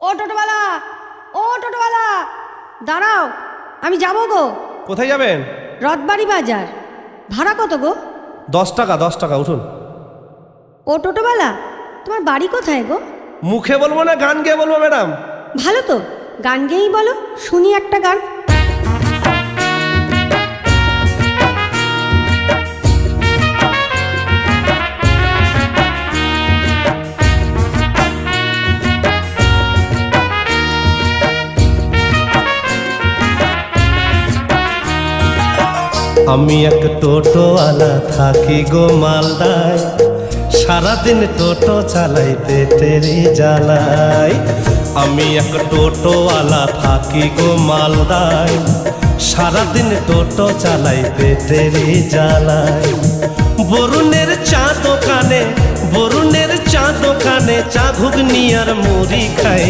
ও টোটোওয়ালা, ও টোটোওয়ালা, দাঁড়াও, আমি যাবো গো। কোথায় যাবেন? রথবাড়ি বাজার। ভাড়া কত গো? 10 টাকা উঠুন। ও টোটোওয়ালা, তোমার বাড়ি কোথায় গো? মুখে বলবো না গান গেয়ে বলবো ম্যাডাম? ভালো তো, গান গেয়েই বলো, শুনি একটা গান। আমি এক টোটোওয়ালা থাকি গো মালদায়, সারাদিন টোটো চালাই পেটেরই জ্বালাই। আমি এক টোটোওয়ালা থাকি গো মালদায়, সারাদিন টোটো চালাই পেটেরই জ্বালাই। বরুণের চা দোকানে, বরুণের চা দোকানে চা ঘুগনি আর মুড়ি খাই,